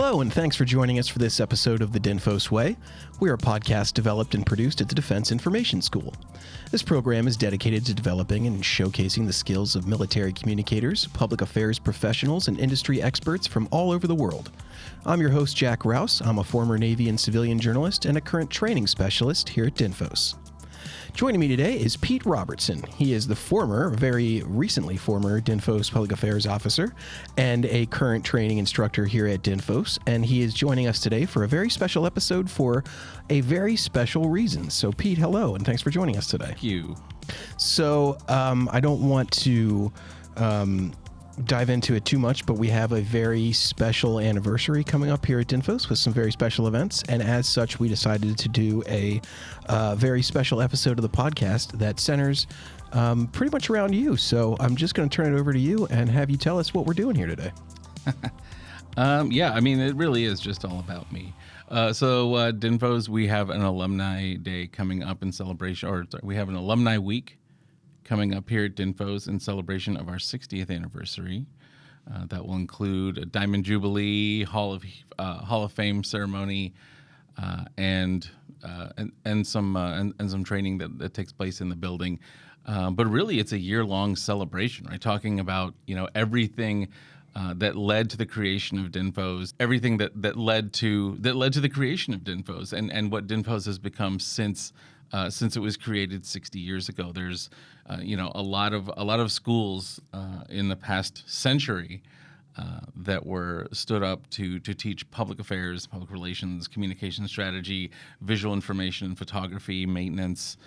Hello, and thanks for joining us for this episode of the DINFOS Way. We are a podcast developed and produced at the Defense Information School. This program is dedicated to developing and showcasing the skills of military communicators, public affairs professionals, and industry experts from all over the world. I'm your host, Jack Rous. I'm a former Navy and civilian journalist and a current training specialist here at DINFOS. Joining me today is Pete Robertson. He is the very recently former DINFOS Public Affairs Officer and a current training instructor here at DINFOS, and he is joining us today for a very special episode for a very special reason. So Pete, hello, and thanks for joining us today. Thank you. So I don't want to dive into it too much, but we have a very special anniversary coming up here at DINFOS with some very special events, and as such we decided to do a very special episode of the podcast that centers pretty much around you. So I'm just going to turn it over to you and have you tell us what we're doing here today. Yeah, I mean, it really is just all about me. So DINFOS, we have an alumni day coming up in celebration, or we have an alumni week coming up here at DINFOS in celebration of our 60th anniversary. That will include a Diamond Jubilee, Hall of Fame ceremony, and some training that takes place in the building. But really, it's a year-long celebration, right? Talking about everything that led to the creation of DINFOS, everything that led to the creation of DINFOS, and what DINFOS has become since it was created 60 years ago. There's a lot of schools in the past century that were stood up to teach public affairs, public relations, communication strategy, visual information and photography, maintenance,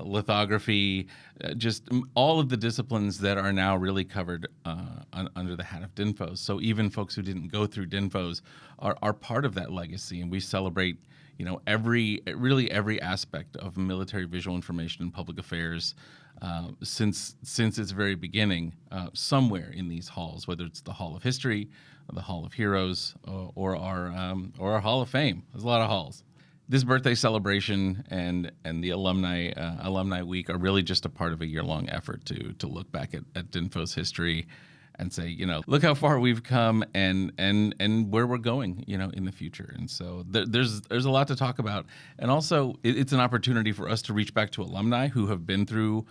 lithography, just all of the disciplines that are now really covered under the hat of DINFOS. So even folks who didn't go through DINFOS are part of that legacy, and we celebrate every aspect of military visual information and public affairs since its very beginning, somewhere in these halls, whether it's the Hall of History, or the Hall of Heroes, or our Hall of Fame. There's a lot of halls. This birthday celebration and the alumni week are really just a part of a year-long effort to look back at DINFOS history and say, look how far we've come and where we're going, in the future. And so there's a lot to talk about. And also, it's an opportunity for us to reach back to alumni who have been through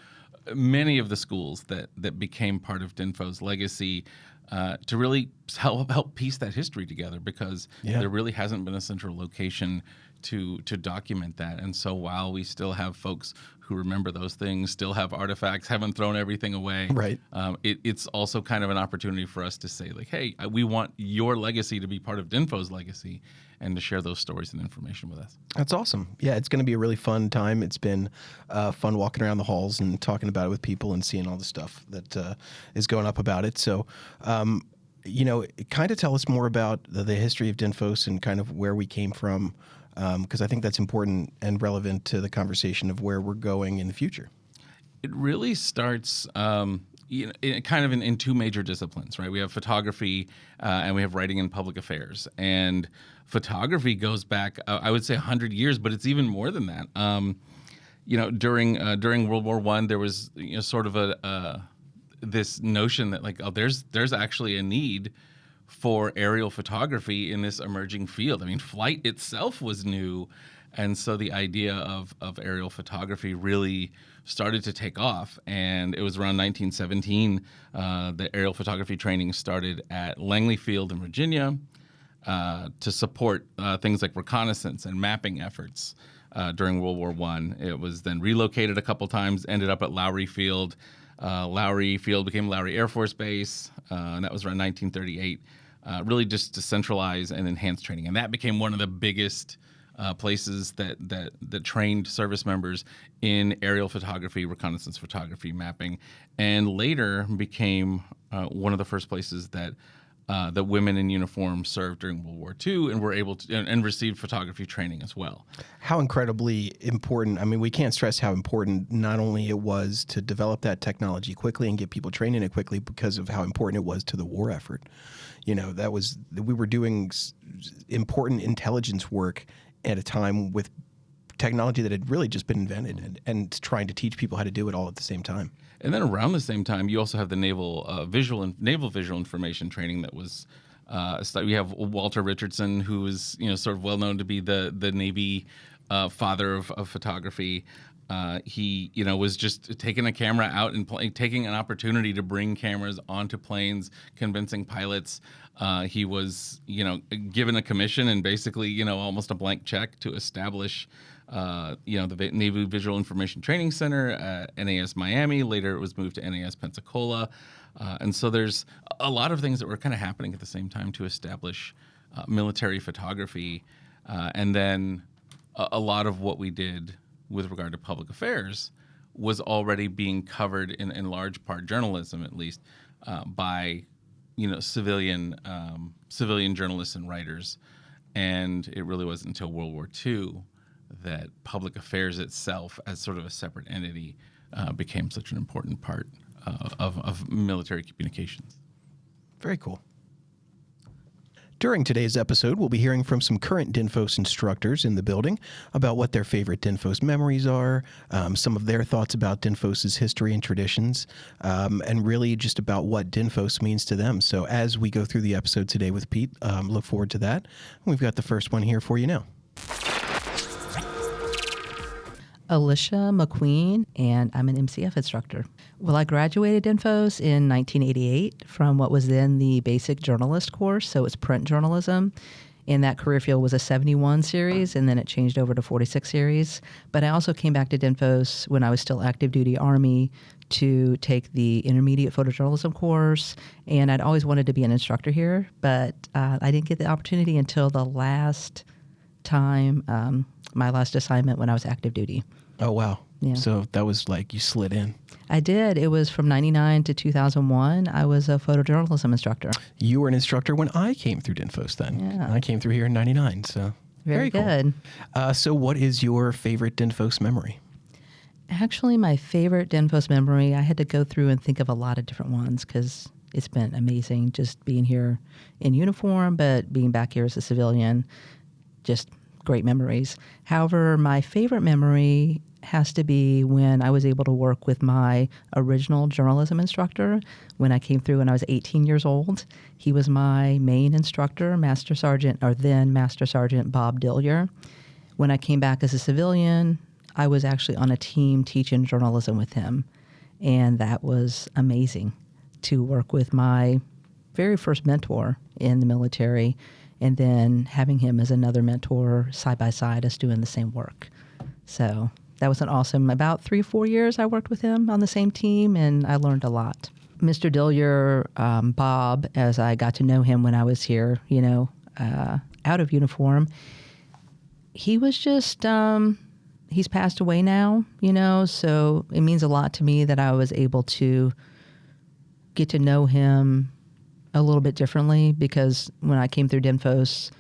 many of the schools that became part of DINFOS legacy, to really help piece that history together, because there really hasn't been a central location to document that. And so while we still have folks who remember those things, still have artifacts, haven't thrown everything away, right? It's also kind of an opportunity for us to say, like, hey, we want your legacy to be part of DINFOS legacy and to share those stories and information with us. That's awesome. Yeah, it's going to be a really fun time. It's been fun walking around the halls and talking about it with people and seeing all the stuff that is going up about it. So, kind of tell us more about the history of DINFOS and kind of where we came from, because I think that's important and relevant to the conversation of where we're going in the future. It really starts in two major disciplines, right? We have photography and we have writing and public affairs. And photography goes back, I would say, 100 years, but it's even more than that. During World War I, there was sort of this notion that there's actually a need for aerial photography in this emerging field. I mean, flight itself was new, and so the idea of aerial photography really started to take off. And it was around 1917 that aerial photography training started at Langley Field in Virginia to support things like reconnaissance and mapping efforts during World War I. It was then relocated a couple times, ended up at Lowry Field. Lowry Field became Lowry Air Force Base, and that was around 1938, really just to centralize and enhance training. And that became one of the biggest places that trained service members in aerial photography, reconnaissance photography, mapping, and later became one of the first places that women in uniform served during World War II and were able to and received photography training as well. How incredibly important. I mean, we can't stress how important not only it was to develop that technology quickly and get people trained in it quickly, because of how important it was to the war effort. We were doing important intelligence work at a time with technology that had really just been invented, and trying to teach people how to do it all at the same time. And then around the same time, you also have the naval visual information training that was So we have Walter Richardson, who is sort of well known to be the Navy father of photography. He was just taking a camera out and taking an opportunity to bring cameras onto planes, convincing pilots. He was given a commission and basically almost a blank check to establish the Navy Visual Information Training Center at NAS Miami. Later, it was moved to NAS Pensacola. And so there's a lot of things that were kind of happening at the same time to establish military photography. And then a lot of what we did with regard to public affairs was already being covered in large part, journalism at least, by civilian journalists and writers. And it really wasn't until World War II that public affairs itself, as sort of a separate entity, became such an important part of military communications. Very cool. During today's episode, we'll be hearing from some current DINFOS instructors in the building about what their favorite DINFOS memories are, some of their thoughts about DINFOS's history and traditions, and really just about what DINFOS means to them. So as we go through the episode today with Pete, look forward to that. We've got the first one here for you now. Alicia McQueen, and I'm an MCF instructor. Well, I graduated DINFOS in 1988 from what was then the basic journalist course, so it's print journalism. And that career field was a 71 series, and then it changed over to 46 series. But I also came back to DINFOS when I was still active duty Army to take the intermediate photojournalism course, and I'd always wanted to be an instructor here, but I didn't get the opportunity until the last time, my last assignment when I was active duty. Oh, wow. Yeah. So that was like you slid in. I did. It was from 99 to 2001. I was a photojournalism instructor. You were an instructor when I came through DINFOS then. Yeah. I came through here in 99, so Very cool. good. So what is your favorite DINFOS memory? Actually, my favorite DINFOS memory, I had to go through and think of a lot of different ones because it's been amazing just being here in uniform, but being back here as a civilian, just great memories. However, my favorite memory has to be when I was able to work with my original journalism instructor when I came through when I was 18 years old. He was my main instructor, Master Sergeant Bob Dillier. When I came back as a civilian, I was actually on a team teaching journalism with him. And that was amazing to work with my very first mentor in the military, and then having him as another mentor side by side us doing the same work. So that was an awesome, about 3 or 4 years I worked with him on the same team, and I learned a lot. Mr. Dillier, Bob, as I got to know him when I was here, out of uniform, he was just, he's passed away now, so it means a lot to me that I was able to get to know him a little bit differently, because when I came through DINFOS,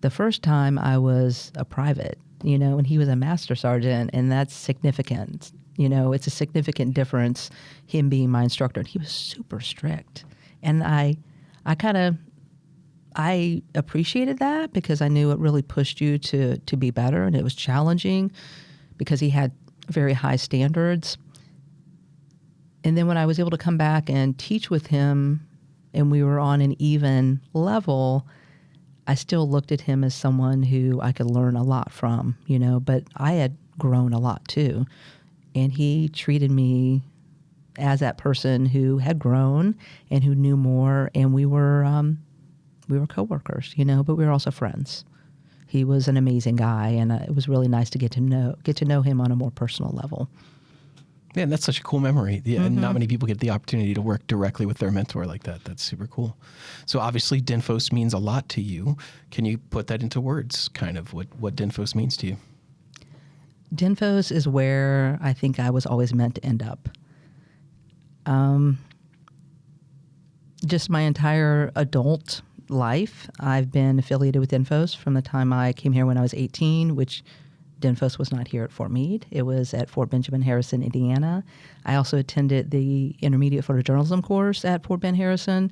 the first time I was a private, and he was a master sergeant, and that's significant. It's a significant difference, him being my instructor. And he was super strict. And I appreciated that because I knew it really pushed you to be better, and it was challenging because he had very high standards. And then when I was able to come back and teach with him, and we were on an even level, I still looked at him as someone who I could learn a lot from, but I had grown a lot too. And he treated me as that person who had grown and who knew more, and we were coworkers, but we were also friends. He was an amazing guy, and it was really nice to get to know him on a more personal level. Yeah, and that's such a cool memory. Yeah, and not many people get the opportunity to work directly with their mentor like that. That's super cool. So obviously DINFOS means a lot to you. Can you put that into words, kind of what DINFOS means to you? DINFOS is where I think I was always meant to end up. Just my entire adult life, I've been affiliated with DINFOS from the time I came here when I was 18, which DINFOS was not here at Fort Meade. It was at Fort Benjamin Harrison, Indiana. I also attended the intermediate photojournalism course at Fort Ben Harrison.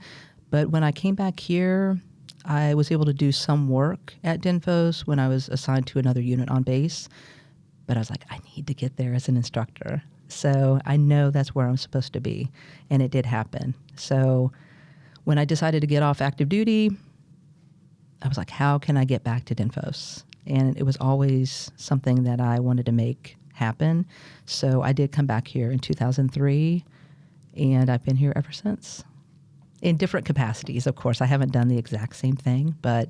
But when I came back here, I was able to do some work at DINFOS when I was assigned to another unit on base. But I was like, I need to get there as an instructor. So I know that's where I'm supposed to be. And it did happen. So when I decided to get off active duty, I was like, how can I get back to DINFOS? And it was always something that I wanted to make happen. So I did come back here in 2003, and I've been here ever since. In different capacities, of course. I haven't done the exact same thing, but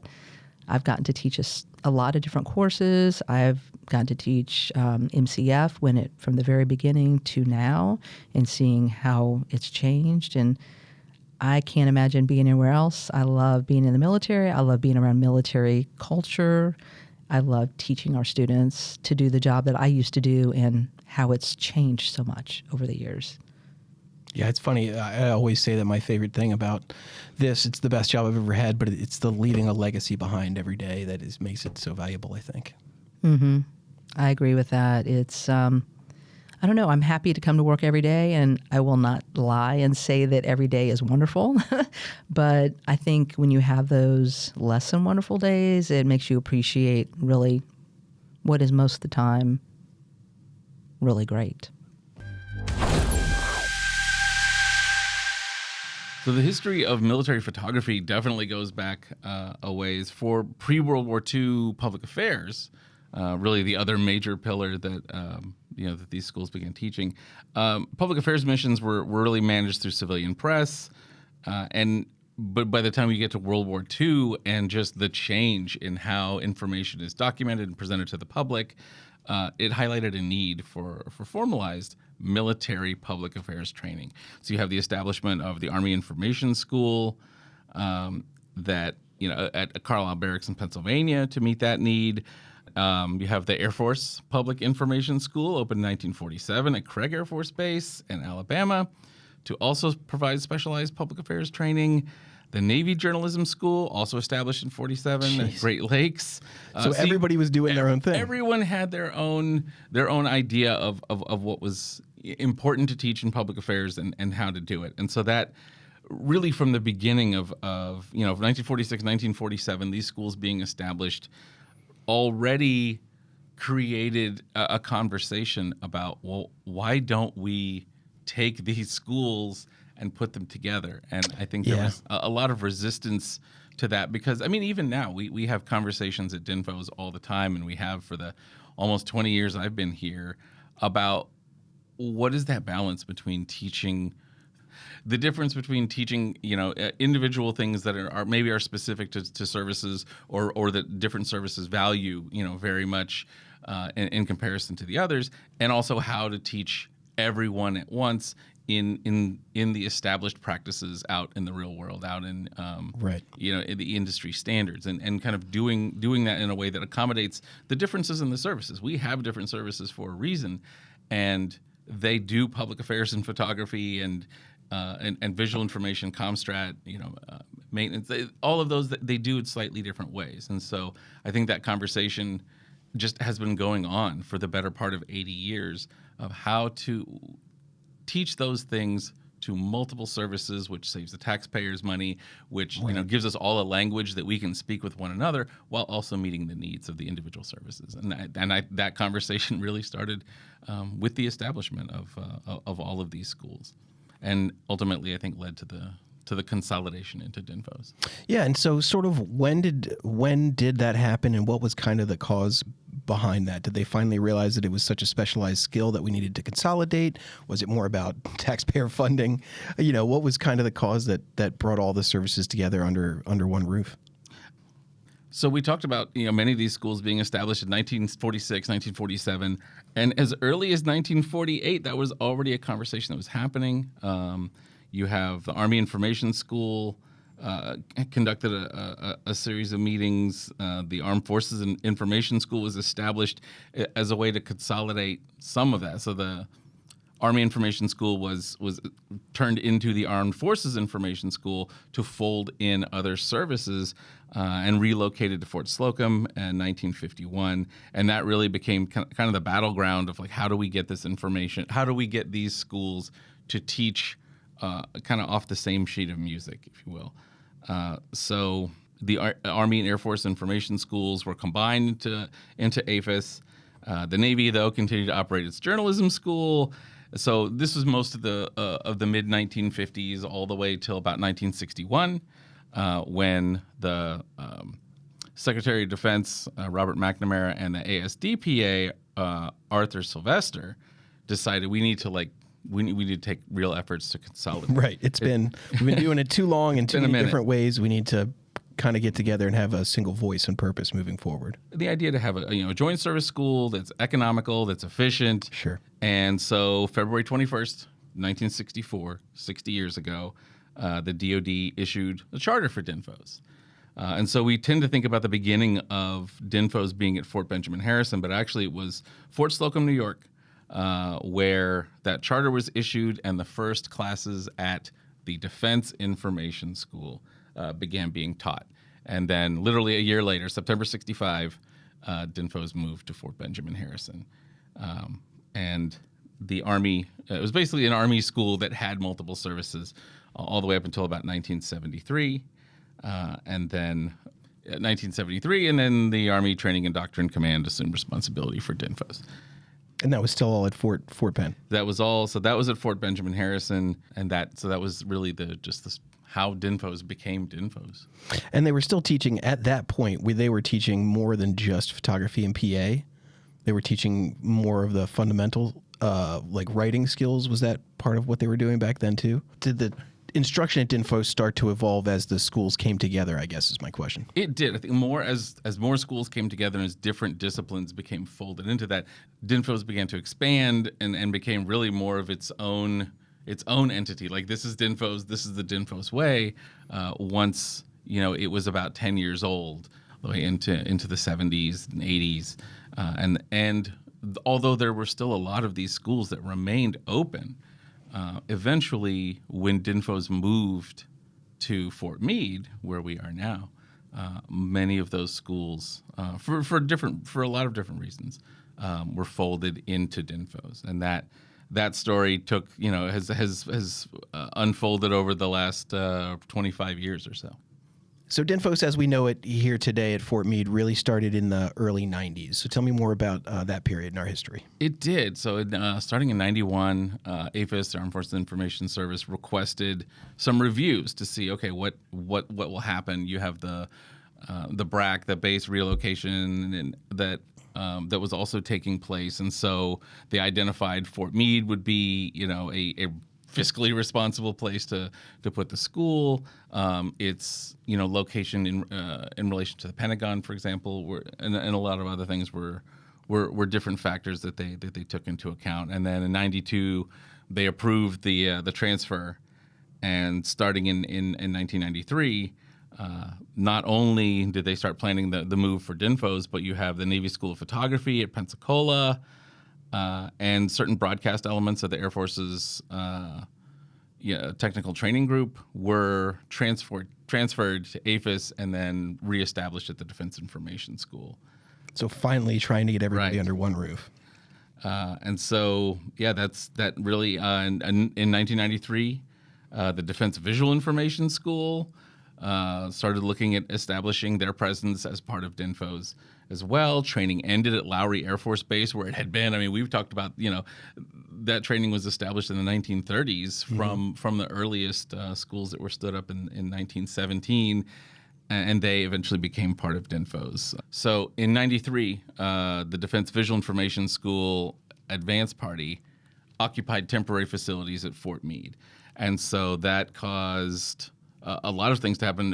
I've gotten to teach a lot of different courses. I've gotten to teach MCF from the very beginning to now, and seeing how it's changed. And I can't imagine being anywhere else. I love being in the military. I love being around military culture. I love teaching our students to do the job that I used to do, and how it's changed so much over the years. Yeah, it's funny. I always say that my favorite thing about this, it's the best job I've ever had, but it's the leaving a legacy behind every day that makes it so valuable, I think. Mm-hmm. I agree with that. It's, I don't know, I'm happy to come to work every day, and I will not lie and say that every day is wonderful. But I think when you have those less than wonderful days, it makes you appreciate really what is most of the time really great. So the history of military photography definitely goes back a ways. For pre-World War II public affairs, really the other major pillar that that these schools began teaching, public affairs missions were really managed through civilian press, but by the time we get to World War II and just the change in how information is documented and presented to the public, it highlighted a need for formalized military public affairs training. So you have the establishment of the Army Information School that, at Carlisle Barracks in Pennsylvania to meet that need. You have the Air Force Public Information School, opened in 1947 at Craig Air Force Base in Alabama to also provide specialized public affairs training. The Navy Journalism School, also established in 47 at Great Lakes. So everybody was doing their own thing. Everyone had their own idea of what was important to teach in public affairs and how to do it. And so that really from the beginning of 1946, 1947, these schools being established already created a conversation about, well, why don't we take these schools and put them together? And I think there was a lot of resistance to that, because even now we have conversations at DINFOS all the time, and we have for the almost 20 years I've been here, about what is that balance between teaching, the difference between teaching individual things that are specific to services or that different services value very much in comparison to the others, and also how to teach everyone at once in the established practices out in the real world, out in in the industry standards, and kind of doing that in a way that accommodates the differences in the services. We have different services for a reason, and they do public affairs and photography and visual information, Comstrat, maintenance, all of those, they do it slightly different ways. And so I think that conversation just has been going on for the better part of 80 years of how to teach those things to multiple services, which saves the taxpayers money, which gives us all a language that we can speak with one another while also meeting the needs of the individual services. And that conversation really started with the establishment of all of these schools, and ultimately I think led to the consolidation into DINFOS. Yeah, and so sort of when did that happen, and what was kind of the cause behind that? Did they finally realize that it was such a specialized skill that we needed to consolidate? Was it more about taxpayer funding? What was kind of the cause that brought all the services together under one roof? So we talked about many of these schools being established in 1946, 1947, and as early as 1948, that was already a conversation that was happening. You have the Army Information School conducted a series of meetings. The Armed Forces Information School was established as a way to consolidate some of that. So the Army Information School was turned into the Armed Forces Information School to fold in other services, and relocated to Fort Slocum in 1951. And that really became kind of the battleground of how do we get this information? How do we get these schools to teach kind of off the same sheet of music, if you will? So the Army and Air Force Information Schools were combined into AFIS. The Navy, though, continued to operate its journalism school. So this was most of the mid 1950s all the way till about 1961, when the Secretary of Defense Robert McNamara and the ASDPA Arthur Sylvester decided we need to take real efforts to consolidate. Right. We've been doing it too long in too many different ways. We need to kind of get together and have a single voice and purpose moving forward. The idea to have a joint service school that's economical, that's efficient. Sure. And so February 21st, 1964, 60 years ago, the DoD issued a charter for DINFOS. And so we tend to think about the beginning of DINFOS being at Fort Benjamin Harrison, but actually it was Fort Slocum, New York, where that charter was issued, and the first classes at the Defense Information School began being taught. And then literally a year later, September 65, DINFOS moved to Fort Benjamin Harrison. And the Army, it was basically an Army school that had multiple services all the way up until about 1973. And then 1973, and then the Army Training and Doctrine Command assumed responsibility for DINFOS. And that was still all at Fort Penn. That was all. So that was at Fort Benjamin Harrison, and that was really how DINFOS became DINFOS. And they were still teaching at that point. They were teaching more than just photography and PA. They were teaching more of the fundamental, like writing skills. Was that part of what they were doing back then too? Did the instruction at DINFOS start to evolve as the schools came together, I guess is my question. It did. I think more as more schools came together and as different disciplines became folded into that, DINFOS began to expand and became really more of its own entity. Like, this is DINFOS, this is the DINFOS way. Once, it was about 10 years old, all the way into the 70s and 80s. And although there were still a lot of these schools that remained open, eventually, when DINFOS moved to Fort Meade, where we are now, many of those schools, for a lot of different reasons, were folded into DINFOS, and that story has unfolded over the last 25 years or so. So DINFOS, as we know it here today at Fort Meade, really started in the early 90s. So tell me more about that period in our history. It did. So starting in 91, AFIS, the Armed Forces Information Service, requested some reviews to see, okay, what will happen. You have the BRAC, the base relocation, and that was also taking place. And so they identified Fort Meade would be, a fiscally responsible place to put the school. Its location in relation to the Pentagon, for example, and a lot of other things were different factors that they took into account. And then in 92, they approved the transfer. And starting in 1993, not only did they start planning the move for DINFOS, but you have the Navy School of Photography at Pensacola. And certain broadcast elements of the Air Force's technical training group were transferred to AFIS and then reestablished at the Defense Information School. So finally trying to get everybody under one roof. And so, that really, in 1993, the Defense Visual Information School started looking at establishing their presence as part of DINFOS as well. Training ended at Lowry Air Force Base, where it had been. I mean, we've talked about, that training was established in the 1930s from the earliest schools that were stood up in 1917, and they eventually became part of DINFOS. So in 93, the Defense Visual Information School Advanced Party occupied temporary facilities at Fort Meade. And so that caused a lot of things to happen.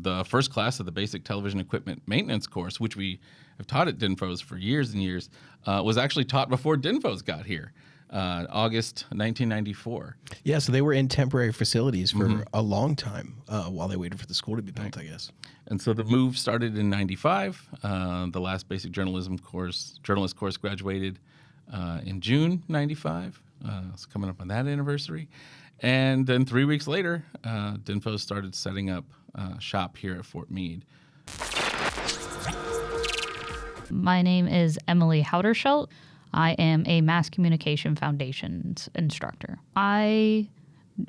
The first class of the Basic Television Equipment Maintenance course, which we have taught at DINFOS for years and years, was actually taught before DINFOS got here, August 1994. Yeah, so they were in temporary facilities for a long time while they waited for the school to be built, I guess. And so the move started in 95. The last basic journalist course graduated in June 95. It's coming up on that anniversary. And then 3 weeks later, DINFOS started setting up shop here at Fort Meade. My name is Emily Hauderschelt. I am a Mass Communication Foundations instructor. I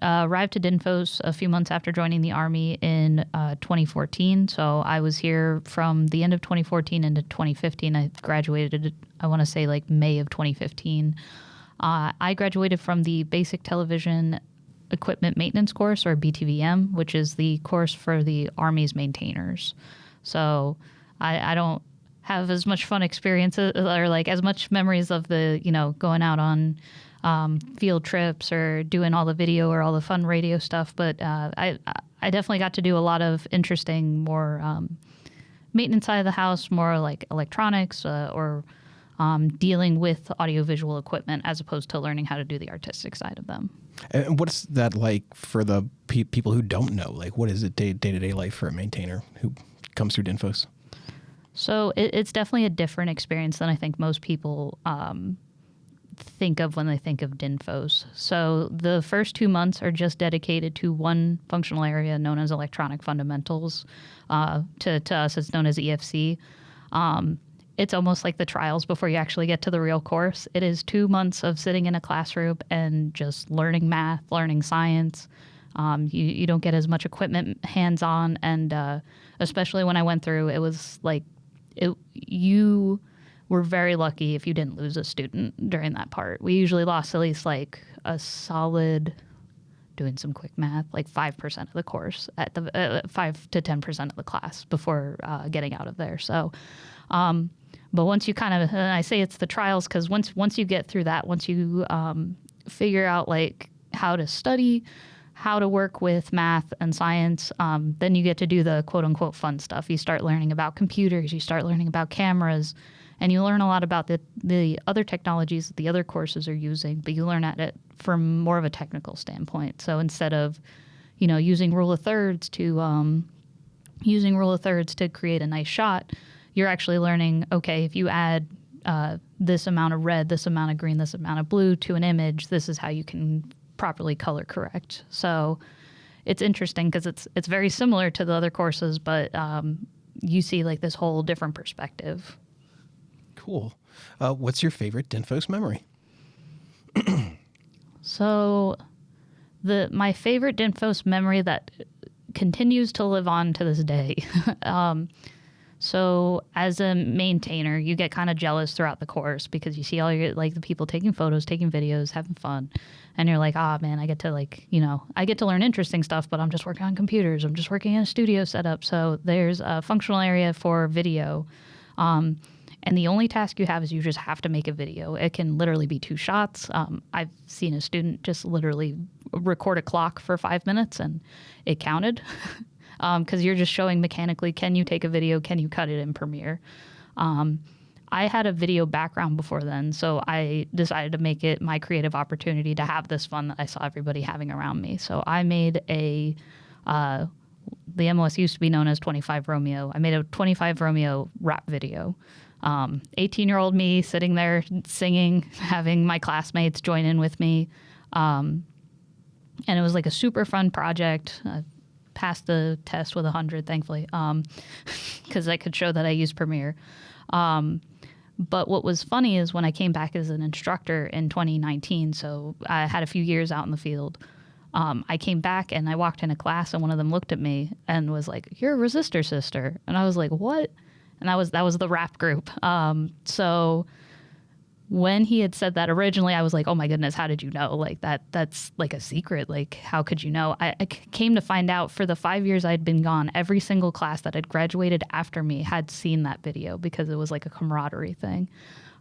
arrived to DINFOS a few months after joining the Army in 2014. So I was here from the end of 2014 into 2015. I graduated, I want to say, like May of 2015. I graduated from the Basic Television Equipment Maintenance course, or BTVM, which is the course for the Army's maintainers. So I don't have as much fun experiences or like as much memories of the, going out on field trips or doing all the video or all the fun radio stuff. But I definitely got to do a lot of interesting, more maintenance side of the house, more like electronics or dealing with audiovisual equipment as opposed to learning how to do the artistic side of them. And what's that like for the people who don't know? Like, what is it day-to-day life for a maintainer who comes through DINFOS? So it's definitely a different experience than I think most people think of when they think of DINFOS. So the first 2 months are just dedicated to one functional area known as electronic fundamentals. To us, it's known as EFC. It's almost like the trials before you actually get to the real course. It is 2 months of sitting in a classroom and just learning math, learning science. You don't get as much equipment hands-on, and especially when I went through, it was like you were very lucky if you didn't lose a student during that part. We usually lost at least like a solid, doing some quick math, like 5% of the course at the 5 to 10% of the class before getting out of there. So, but once you kind of, I say it's the trials because once you get through that, once you figure out like how to study, how to work with math and science, then you get to do the quote unquote fun stuff. You start learning about computers, you start learning about cameras, and you learn a lot about the other technologies that the other courses are using, but you learn at it from more of a technical standpoint. So instead of, using rule of thirds to create a nice shot, you're actually learning, okay, if you add this amount of red, this amount of green, this amount of blue to an image, this is how you can properly color correct. So it's interesting because it's very similar to the other courses, but you see like this whole different perspective. Cool. What's your favorite DINFOS memory? So my favorite DINFOS memory that continues to live on to this day. So as a maintainer, you get kind of jealous throughout the course because you see all your the people taking photos, taking videos, having fun. And you're like, man, I get to learn interesting stuff, but I'm just working on computers. I'm just working in a studio setup. So there's a functional area for video. And the only task you have is you just have to make a video. It can literally be 2 shots. I've seen a student just literally record a clock for 5 minutes and it counted because you're just showing mechanically, can you take a video? Can you cut it in Premiere? I had a video background before then, so I decided to make it my creative opportunity to have this fun that I saw everybody having around me. So I made the MLS used to be known as 25 Romeo. I made a 25 Romeo rap video. 18-year-old me sitting there singing, having my classmates join in with me. And it was like a super fun project. I passed the test with 100, thankfully, because I could show that I used Premiere. But what was funny is when I came back as an instructor in 2019, so I had a few years out in the field, I came back and I walked in a class and one of them looked at me and was like, "You're a resistor sister." And I was like, "What?" And that was the rap group. So when he had said that originally, I was like, "Oh my goodness, how did you know? Like that's like a secret. Like, how could you know?" I came to find out for the 5 years I'd been gone, every single class that had graduated after me had seen that video because it was like a camaraderie thing.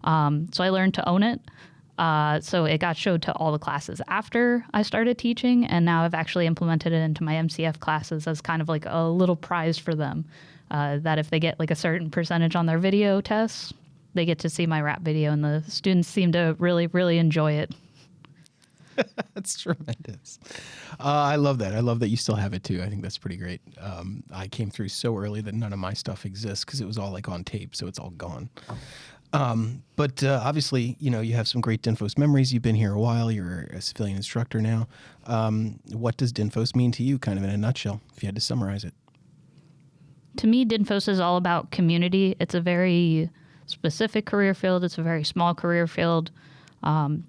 So I learned to own it. So it got showed to all the classes after I started teaching, and now I've actually implemented it into my MCF classes as kind of like a little prize for them. That if they get like a certain percentage on their video tests, they get to see my rap video, and the students seem to really, really enjoy it. That's tremendous. I love that. I love that you still have it too. I think that's pretty great. I came through so early that none of my stuff exists because it was all like on tape, so it's all gone. But obviously, you have some great DINFOS memories. You've been here a while. You're a civilian instructor now. What does DINFOS mean to you, kind of in a nutshell, if you had to summarize it? To me, DINFOS is all about community. It's a very specific career field. It's a very small career field.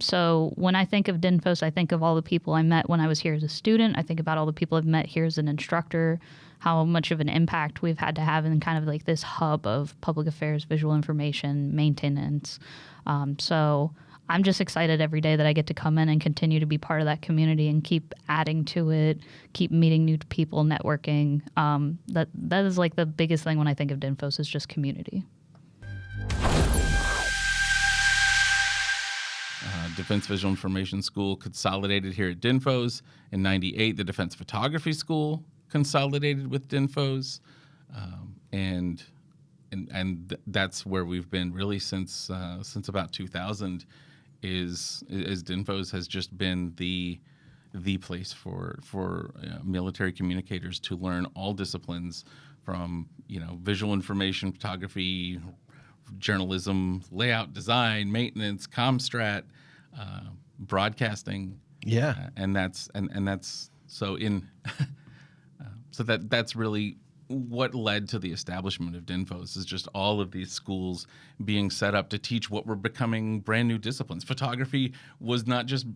So when I think of DINFOS, I think of all the people I met when I was here as a student. I think about all the people I've met here as an instructor, how much of an impact we've had to have in kind of like this hub of public affairs, visual information, maintenance. So I'm just excited every day that I get to come in and continue to be part of that community and keep adding to it, keep meeting new people, networking. That is like the biggest thing when I think of DINFOS is just community. Defense Visual Information School consolidated here at DINFOS. In 98, the Defense Photography School consolidated with DINFOS. And that's where we've been really since about 2000 is DINFOS has just been the place for military communicators to learn all disciplines from, visual information, photography, journalism, layout, design, maintenance, commstrat, broadcasting. Yeah. And that's so in so that's really what led to the establishment of DINFOS is just all of these schools being set up to teach what were becoming brand new disciplines. Photography was not just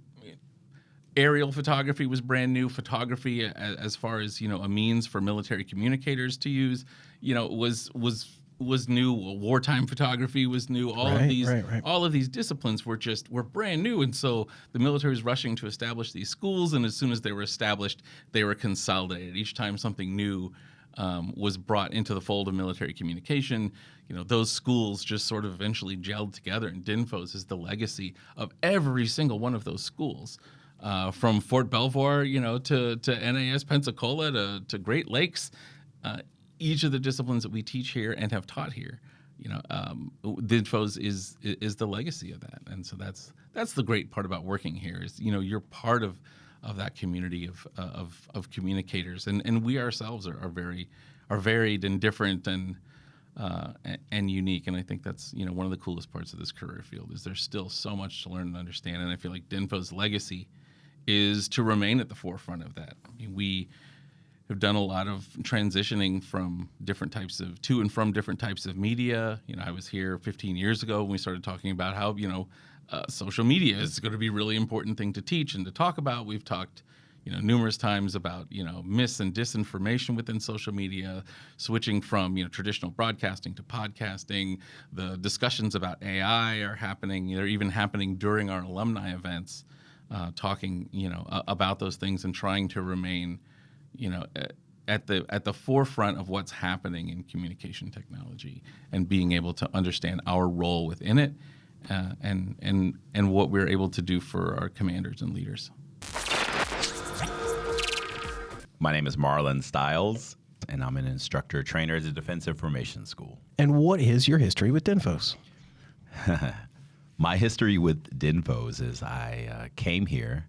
aerial photography was brand new. Photography as far as, a means for military communicators to use, was new. Wartime photography was new. All of these disciplines were brand new, and so the military was rushing to establish these schools. And as soon as they were established, they were consolidated. Each time something new was brought into the fold of military communication, those schools just sort of eventually gelled together. And DINFOS is the legacy of every single one of those schools, from Fort Belvoir, to NAS Pensacola to Great Lakes. Each of the disciplines that we teach here and have taught here, DINFOS is the legacy of that, and so that's the great part about working here is you're part of that community of communicators, and we ourselves are varied and different and unique, and I think that's one of the coolest parts of this career field is there's still so much to learn and understand, and I feel like DINFOS' legacy is to remain at the forefront of that. I mean, we have done a lot of transitioning from different types of media. I was here 15 years ago when we started talking about how, social media is going to be a really important thing to teach and to talk about. We've talked, numerous times about, mis and disinformation within social media, switching from, traditional broadcasting to podcasting. The discussions about AI are happening. They're even happening during our alumni events, talking, about those things and trying to remain at the forefront of what's happening in communication technology and being able to understand our role within it, and what we're able to do for our commanders and leaders. My name is Marlon Stiles, and I'm an instructor trainer at the Defense Information School. And what is your history with DINFOS? My history with DINFOS is I came here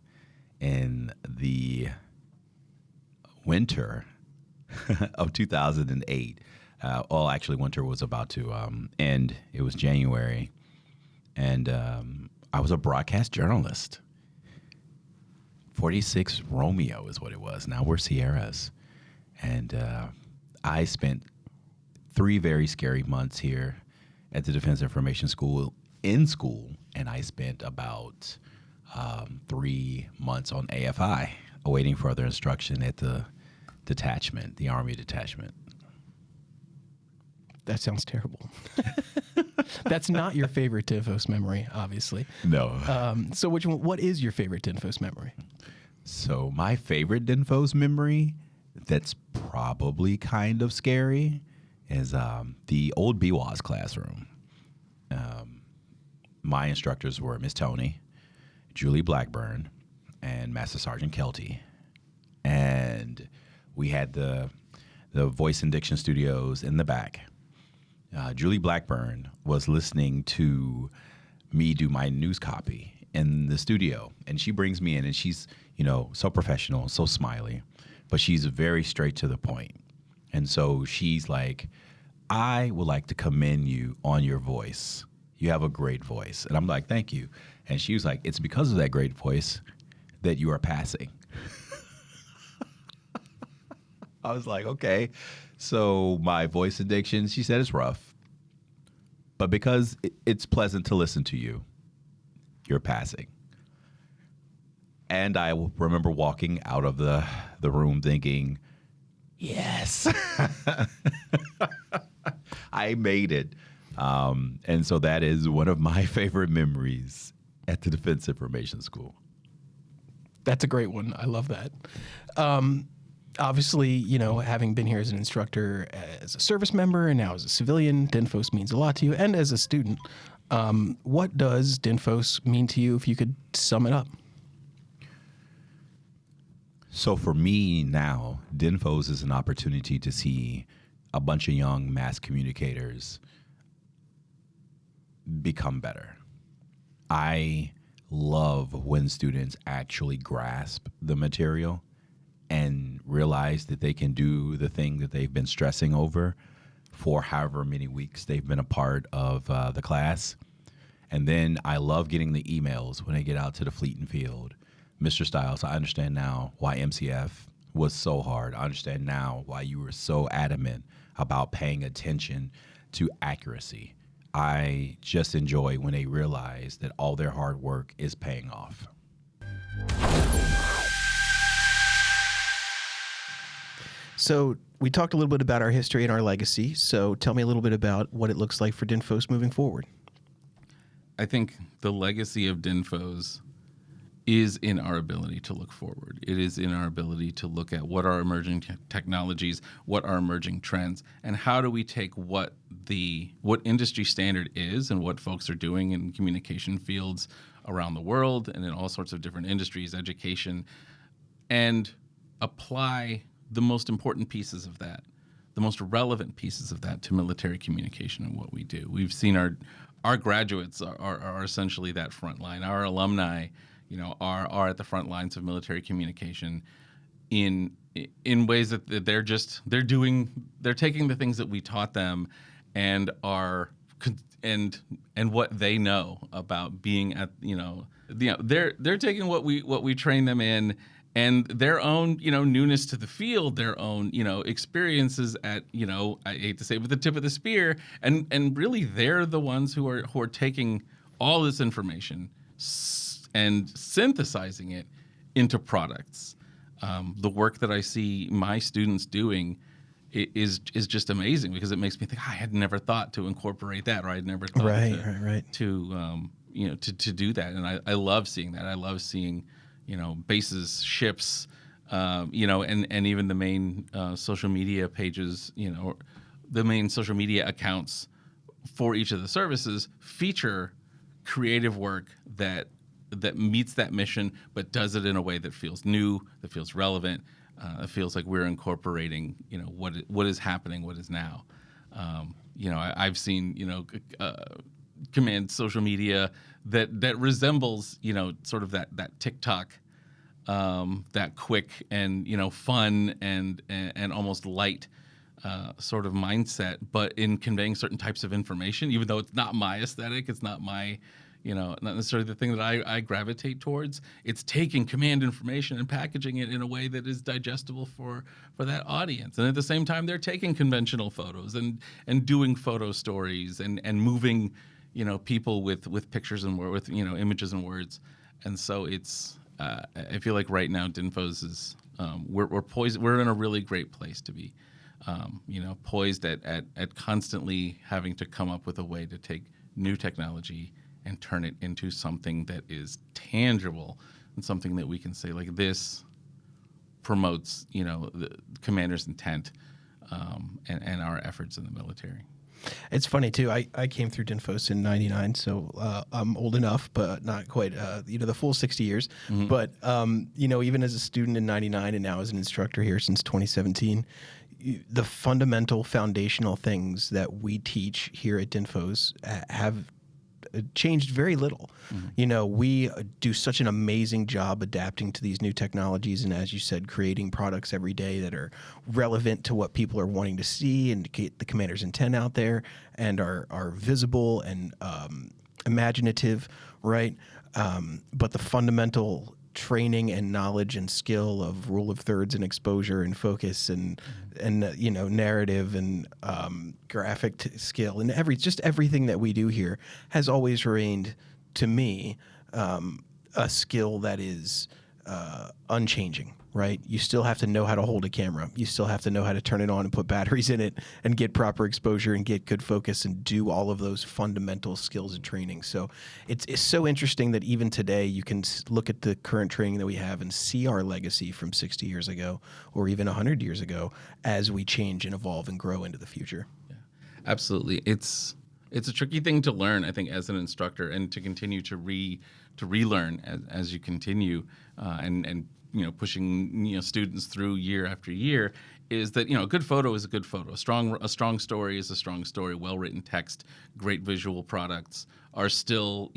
in the winter of 2008. Actually, winter was about to end. It was January, and I was a broadcast journalist. 46 Romeo is what it was. Now we're Sierras. And I spent 3 very scary months here at the Defense Information School, and I spent about 3 months on AFI, awaiting further instruction at the detachment, the Army detachment. That sounds terrible. That's not your favorite DINFOS memory, obviously. No. So what is your favorite DINFOS memory? So my favorite DINFOS memory that's probably kind of scary is the old BWAS classroom. My instructors were Miss Tony, Julie Blackburn, and Master Sergeant Kelty. And we had the voice and diction studios in the back. Julie Blackburn was listening to me do my news copy in the studio, and she brings me in, and she's, so professional, so smiley, but she's very straight to the point. And so she's like, I would like to commend you on your voice. You have a great voice. And I'm like, thank you. And she was like, it's because of that great voice that you are passing. I was like, okay. So my voice addiction, she said, it's rough. But because it's pleasant to listen to you, you're passing. And I remember walking out of the room thinking, yes, I made it. And so that is one of my favorite memories at the Defense Information School. That's a great one. I love that. Obviously, having been here as an instructor, as a service member, and now as a civilian, DINFOS means a lot to you. And as a student, what does DINFOS mean to you if you could sum it up? So for me now, DINFOS is an opportunity to see a bunch of young mass communicators become better. I love when students actually grasp the material and realize that they can do the thing that they've been stressing over for however many weeks they've been a part of the class. And then I love getting the emails when they get out to the fleet and field. Mr. Stiles, I understand now why MCF was so hard. I understand now why you were so adamant about paying attention to accuracy. I just enjoy when they realize that all their hard work is paying off. So we talked a little bit about our history and our legacy. So tell me a little bit about what it looks like for DINFOS moving forward. I think the legacy of DINFOS is in our ability to look forward. It is in our ability to look at what are emerging technologies, what are emerging trends, and how do we take what industry standard is and what folks are doing in communication fields around the world and in all sorts of different industries, education, and apply the most important pieces of that, the most relevant pieces of that to military communication and what we do. We've seen our graduates are essentially that front line. Our alumni, are at the front lines of military communication in ways that they're taking the things that we taught them and what they know about being at, they're taking what we train them in and their own, newness to the field, their own, experiences at, I hate to say it, with the tip of the spear, and really they're the ones who are taking all this information and synthesizing it into products. The work that I see my students doing is just amazing because it makes me think I had never thought to incorporate that, or I'd never thought to do that, and I love seeing that. I love seeing bases, ships, and even the main social media pages, the main social media accounts for each of the services feature creative work that meets that mission, but does it in a way that feels new, that feels relevant. It feels like we're incorporating, what is happening, what is now. I've seen, command social media that resembles, sort of that TikTok, that quick and fun and almost light sort of mindset, but in conveying certain types of information, even though it's not my aesthetic, it's not my not necessarily the thing that I gravitate towards. It's taking command information and packaging it in a way that is digestible for that audience. And at the same time, they're taking conventional photos and doing photo stories and moving, people with pictures and with images and words. And so it's I feel like right now DINFOS is we're poised. We're in a really great place to be, poised at constantly having to come up with a way to take new technology and turn it into something that is tangible and something that we can say, like, this promotes, the commander's intent and our efforts in the military. It's funny, too. I came through DINFOS in 99, so I'm old enough, but not quite, the full 60 years. Mm-hmm. But, even as a student in 99 and now as an instructor here since 2017, the fundamental foundational things that we teach here at DINFOS have changed very little. Mm-hmm. We do such an amazing job adapting to these new technologies and, as you said, creating products every day that are relevant to what people are wanting to see and get the commander's intent out there and are visible and imaginative, right? But the fundamental training and knowledge and skill of rule of thirds and exposure and focus and narrative and graphic skill and everything that we do here has always remained, to me, a skill that is unchanging, right? You still have to know how to hold a camera. You still have to know how to turn it on and put batteries in it and get proper exposure and get good focus and do all of those fundamental skills and training. So it's so interesting that even today you can look at the current training that we have and see our legacy from 60 years ago or even 100 years ago as we change and evolve and grow into the future. Yeah, absolutely. It's a tricky thing to learn, I think, as an instructor, and to continue to relearn as you continue, and pushing students through year after year, is that a good photo is a good photo. A strong story is a strong story. Well written text, great visual products are still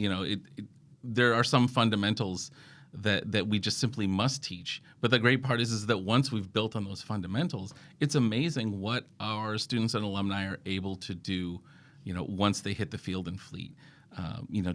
there are some fundamentals that we just simply must teach. But the great part is that once we've built on those fundamentals, it's amazing what our students and alumni are able to do once they hit the field and fleet.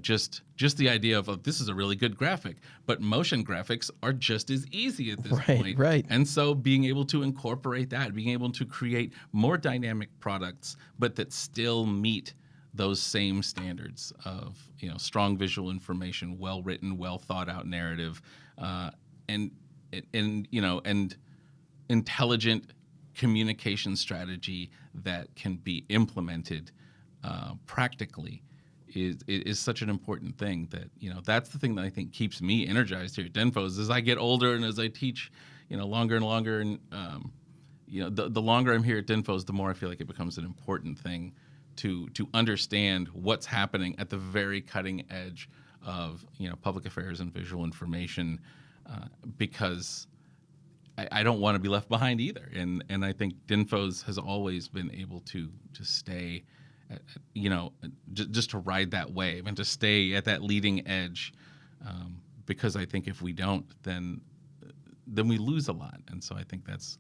Just the idea of this is a really good graphic, but motion graphics are just as easy at this point. Right. And so being able to incorporate that, being able to create more dynamic products, but that still meet those same standards of strong visual information, well written, well thought out narrative, and intelligent communication strategy that can be implemented practically is such an important thing. That that's the thing that I think keeps me energized here at DINFOS. As I get older and as I teach longer and longer, and the longer I'm here at DINFOS, the more I feel like it becomes an important thing to understand what's happening at the very cutting edge of public affairs and visual information, because I don't want to be left behind either. And I think DINFOS has always been able to stay, just to ride that wave and to stay at that leading edge, because I think if we don't, then we lose a lot. And so I think that's,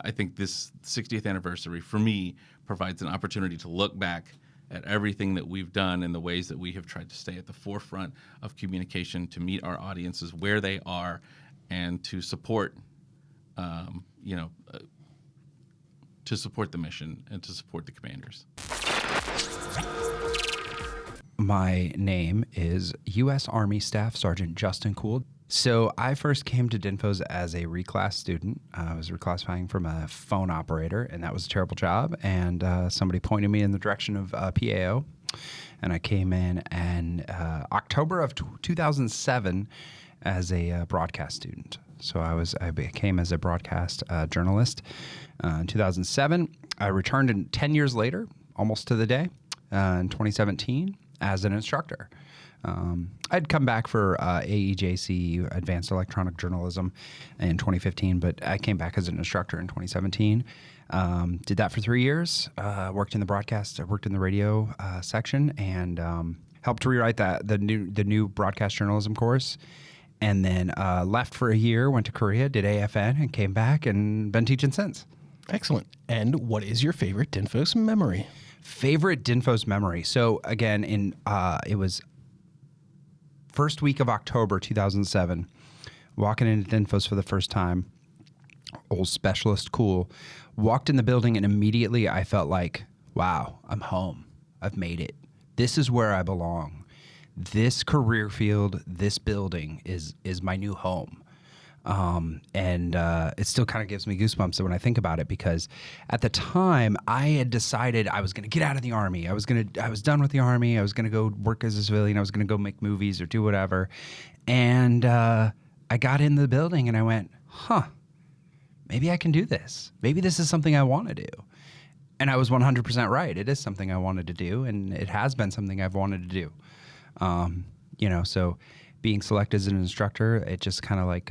I think this 60th anniversary for me provides an opportunity to look back at everything that we've done and the ways that we have tried to stay at the forefront of communication, to meet our audiences where they are, and to support, to support the mission and to support the commanders. My name is U.S. Army Staff Sergeant Justin Kuhl. So I first came to DINFOS as a reclass student. I was reclassifying from a phone operator, and that was a terrible job. And somebody pointed me in the direction of PAO, and I came in October of 2007 as a broadcast student. So I became as a broadcast journalist in 2007. I returned 10 years later, almost to the day, in 2017 as an instructor. I'd come back for AEJC, Advanced Electronic Journalism, in 2015, but I came back as an instructor in 2017. Did that for 3 years. Worked in the broadcast, worked in the radio section, and helped rewrite the new broadcast journalism course. And then left for a year, went to Korea, did AFN, and came back and been teaching since. Excellent. And what is your favorite DINFOS memory? Favorite DINFOS memory. So again, it was first week of October 2007, walking into DINFOS for the first time. Old specialist, cool. Walked in the building, and immediately I felt like, wow, I'm home. I've made it. This is where I belong. This career field, this building is my new home. And it still kind of gives me goosebumps when I think about it, because at the time I had decided I was going to get out of the Army. I was done with the Army. I was going to go work as a civilian. I was going to go make movies or do whatever. And I got in the building and I went, maybe I can do this. Maybe this is something I want to do. And I was 100% right. It is something I wanted to do, and it has been something I've wanted to do. So being selected as an instructor, it just kind of like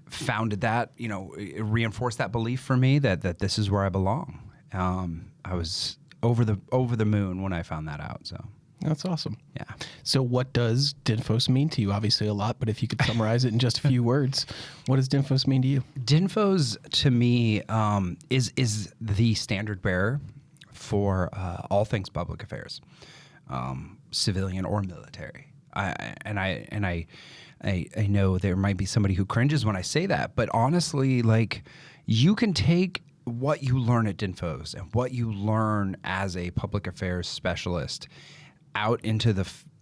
founded that, it reinforced that belief for me that this is where I belong. I was over the moon when I found that out. So that's awesome. Yeah. So what does DINFOS mean to you? Obviously a lot, but if you could summarize it in just a few words, what does DINFOS mean to you? DINFOS to me is the standard bearer for all things public affairs. Civilian or military. I know there might be somebody who cringes when I say that, but honestly, like, you can take what you learn at DINFOS and what you learn as a public affairs specialist out into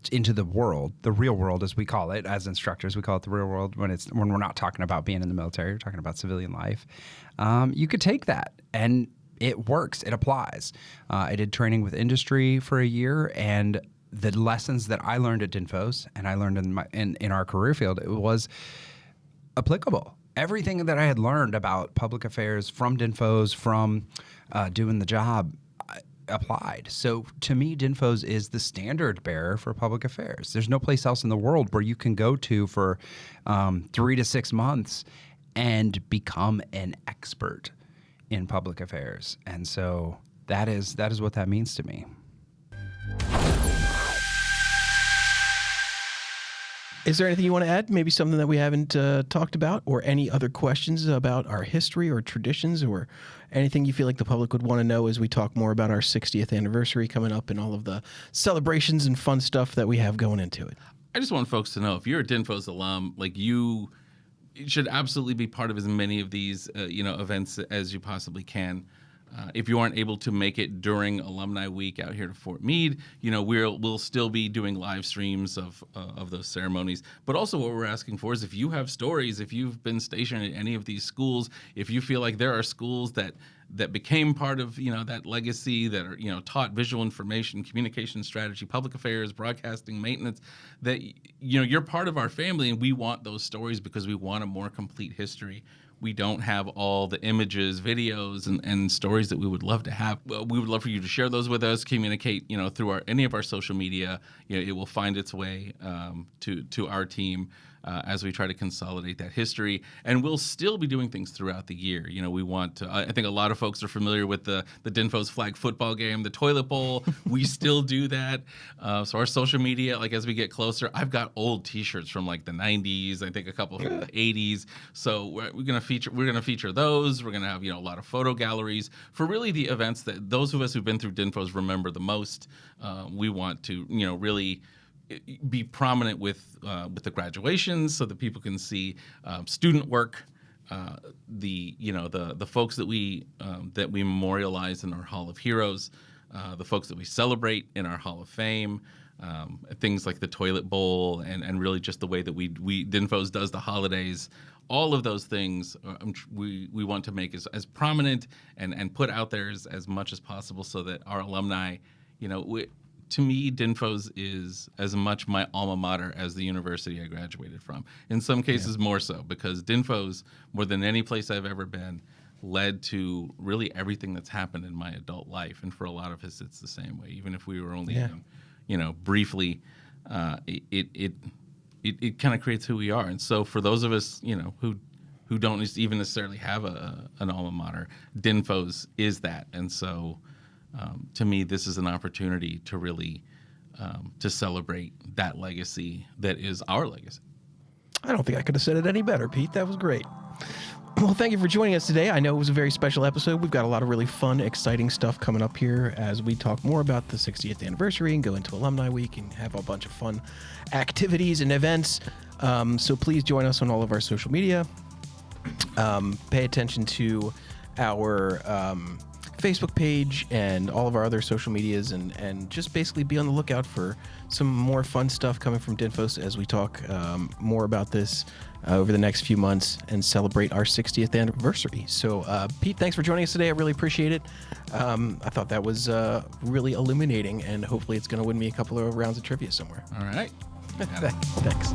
into the world, the real world, as we call it, as instructors, we call it the real world when we're not talking about being in the military, we're talking about civilian life. You could take that and it works. It applies. I did training with industry for a year, and the lessons that I learned at DINFOS and I learned in our career field, it was applicable. Everything that I had learned about public affairs from DINFOS, from doing the job, applied. So to me, DINFOS is the standard bearer for public affairs. There's no place else in the world where you can go to for 3 to 6 months and become an expert in public affairs. And so that is what that means to me. Is there anything you want to add? Maybe something that we haven't talked about, or any other questions about our history or traditions, or anything you feel like the public would want to know as we talk more about our 60th anniversary coming up and all of the celebrations and fun stuff that we have going into it? I just want folks to know, if you're a DINFOS alum, like you should absolutely be part of as many of these events as you possibly can. If you aren't able to make it during Alumni Week out here to Fort Meade, we'll still be doing live streams of those ceremonies. But also what we're asking for is, if you have stories, if you've been stationed at any of these schools, if you feel like there are schools that became part of that legacy, that are taught visual information, communication strategy, public affairs, broadcasting, maintenance, that you're part of our family, and we want those stories because we want a more complete history. We don't have all the images, videos, and stories that we would love to have. Well, we would love for you to share those with us, communicate, through any of our social media. It will find its way to our team as we try to consolidate that history. And we'll still be doing things throughout the year. We want to, I think a lot of folks are familiar with the DINFOS flag football game, the toilet bowl. We still do that. So our social media, like as we get closer, I've got old T-shirts from like the 90s, I think a couple from the 80s. So we're going to feature those. We're going to have a lot of photo galleries for really the events that those of us who've been through DINFOS remember the most. We want to really be prominent with the graduations, so that people can see student work, the folks that we memorialize in our Hall of Heroes, the folks that we celebrate in our Hall of Fame, things like the toilet bowl, and really just the way that we DINFOS does the holidays. All of those things we want to make as prominent and put out there as much as possible, so that our alumni, to me, DINFOS is as much my alma mater as the university I graduated from. In some cases, more so, because DINFOS, more than any place I've ever been, led to really everything that's happened in my adult life. And for a lot of us, it's the same way. Even if we were only, briefly, it kind of creates who we are. And so for those of us, who don't even necessarily have an alma mater, DINFOS is that. And so to me, this is an opportunity to really to celebrate that legacy that is our legacy. I don't think I could have said it any better, Pete. That was great. Well, thank you for joining us today. I know it was a very special episode. We've got a lot of really fun, exciting stuff coming up here as we talk more about the 60th anniversary and go into Alumni Week and have a bunch of fun activities and events. So please join us on all of our social media. Pay attention to our Facebook page and all of our other social medias, and just basically be on the lookout for some more fun stuff coming from DINFOS as we talk more about this over the next few months and celebrate our 60th anniversary. So, Pete, thanks for joining us today. I really appreciate it. I thought that was really illuminating, and hopefully it's going to win me a couple of rounds of trivia somewhere. All right. Thanks.